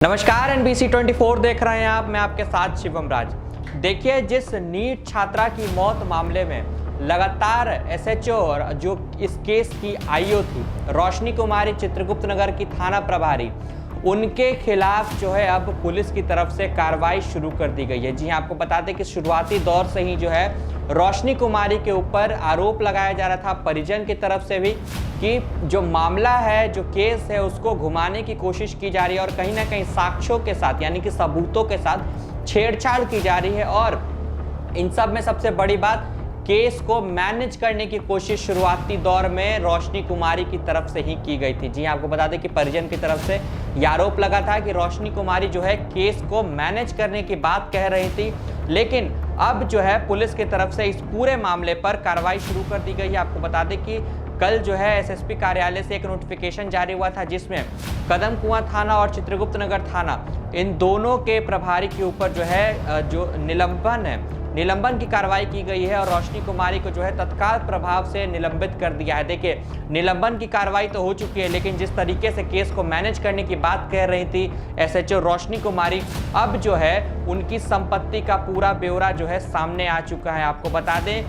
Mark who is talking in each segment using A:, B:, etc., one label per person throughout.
A: नमस्कार, NBC 24 देख रहे हैं आप। मैं आपके साथ शिवम राज। देखिए, जिस नीट छात्रा की मौत मामले में लगातार SHO और जो इस केस की IO थी रोशनी कुमारी, चित्रगुप्त नगर की थाना प्रभारी, उनके खिलाफ जो है अब पुलिस की तरफ से कार्रवाई शुरू कर दी गई है। जी हाँ, आपको बता दें कि शुरुआती दौर से ही जो है रोशनी कुमारी के ऊपर आरोप लगाया जा रहा था परिजन की तरफ से भी कि जो मामला है, जो केस है, उसको घुमाने की कोशिश की जा रही है और कहीं ना कहीं साक्ष्यों के साथ यानी कि सबूतों के साथ छेड़छाड़ की जा रही है। और इन सब में सबसे बड़ी बात, केस को मैनेज करने की कोशिश शुरुआती दौर में रोशनी कुमारी की तरफ से ही की गई थी। जी आपको बता दें कि परिजन की तरफ से यह आरोप लगा था कि रोशनी कुमारी जो है केस को मैनेज करने की बात कह रही थी, लेकिन अब जो है पुलिस की तरफ से इस पूरे मामले पर कार्रवाई शुरू कर दी गई है। आपको बता दें कि कल जो है SSP कार्यालय से एक नोटिफिकेशन जारी हुआ था जिसमें कदम कुआं थाना और चित्रगुप्त नगर थाना, इन दोनों के प्रभारी के ऊपर जो है जो निलंबन की कार्रवाई की गई है और रोशनी कुमारी को जो है तत्काल प्रभाव से निलंबित कर दिया है। देखिए, निलंबन की कार्रवाई तो हो चुकी है, लेकिन जिस तरीके से केस को मैनेज करने की बात कह रही थी SHO रोशनी कुमारी, अब जो है उनकी संपत्ति का पूरा ब्यौरा जो है सामने आ चुका है। आपको बता दें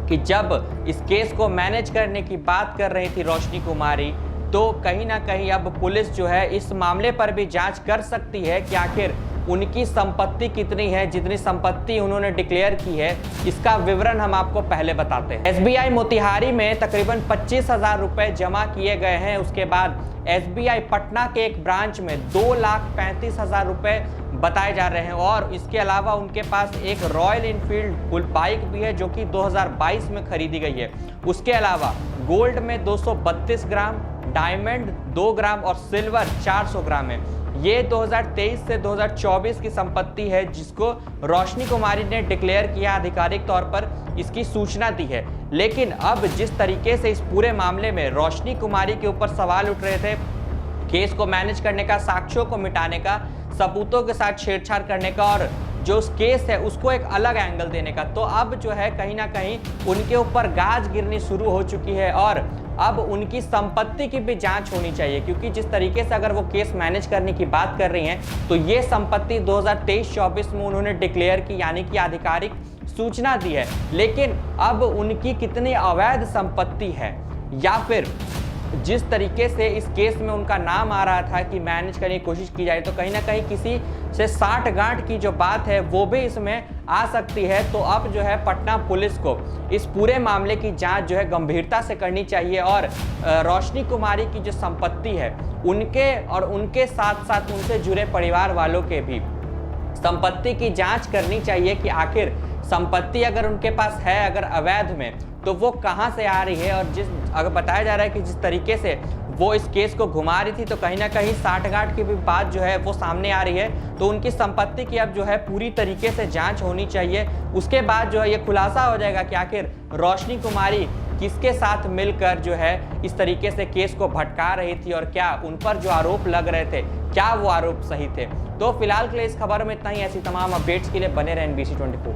A: कि जब इस केस को मैनेज करने की बात कर रही थी रोशनी कुमारी, तो कहीं ना कहीं अब पुलिस जो है इस मामले पर भी जांच कर सकती है कि आखिर उनकी संपत्ति कितनी है। जितनी संपत्ति उन्होंने डिक्लेयर की है, इसका विवरण हम आपको पहले बताते हैं। SBI मोतिहारी में तकरीबन 25,000 रुपए जमा किए गए हैं। उसके बाद SBI पटना के एक ब्रांच में 2,35,000 रुपए बताए जा रहे हैं और इसके अलावा उनके पास एक रॉयल इनफील्ड बुल बाइक भी है जो कि 2022 में खरीदी गई है। उसके अलावा गोल्ड में 232 ग्राम, डायमंड 2 ग्राम और सिल्वर 400 ग्राम है। ये 2023 से 2024 की संपत्ति है जिसको रोशनी कुमारी ने डिक्लेयर किया, आधिकारिक तौर पर इसकी सूचना दी है। लेकिन अब जिस तरीके से इस पूरे मामले में रोशनी कुमारी के ऊपर सवाल उठ रहे थे, केस को मैनेज करने का, साक्ष्यों को मिटाने का, सबूतों के साथ छेड़छाड़ करने का और जो उस केस है उसको एक अलग एंगल देने का, तो अब जो है कहीं ना कहीं उनके ऊपर गाज गिरनी शुरू हो चुकी है और अब उनकी संपत्ति की भी जांच होनी चाहिए। क्योंकि जिस तरीके से अगर वो केस मैनेज करने की बात कर रही हैं, तो ये संपत्ति 2023-24 में उन्होंने डिक्लेयर की, यानी कि आधिकारिक सूचना दी है। लेकिन अब उनकी कितनी अवैध संपत्ति है या फिर जिस तरीके से इस केस में उनका नाम आ रहा था कि मैनेज करने की कोशिश की जाए, तो कहीं ना कहीं किसी से साठगांठ की जो बात है वो भी इसमें आ सकती है। तो अब जो है पटना पुलिस को इस पूरे मामले की जांच जो है गंभीरता से करनी चाहिए और रोशनी कुमारी की जो संपत्ति है उनके और उनके साथ साथ उनसे जुड़े परिवार वालों के भी संपत्ति की जांच करनी चाहिए कि आखिर संपत्ति अगर उनके पास है, अगर अवैध में, तो वो कहां से आ रही है। और अगर बताया जा रहा है कि जिस तरीके से वो इस केस को घुमा रही थी, तो कहीं ना कहीं साठगांठ की भी बात जो है वो सामने आ रही है। तो उनकी संपत्ति की अब जो है पूरी तरीके से जांच होनी चाहिए। उसके बाद जो है ये खुलासा हो जाएगा कि आखिर रोशनी कुमारी किसके साथ मिलकर जो है इस तरीके से केस को भटका रही थी और क्या उन पर जो आरोप लग रहे थे, क्या वो आरोप सही थे। तो फिलहाल के लिए इस खबर में इतना ही। ऐसी तमाम अपडेट्स के लिए बने रहें NBC 24 के।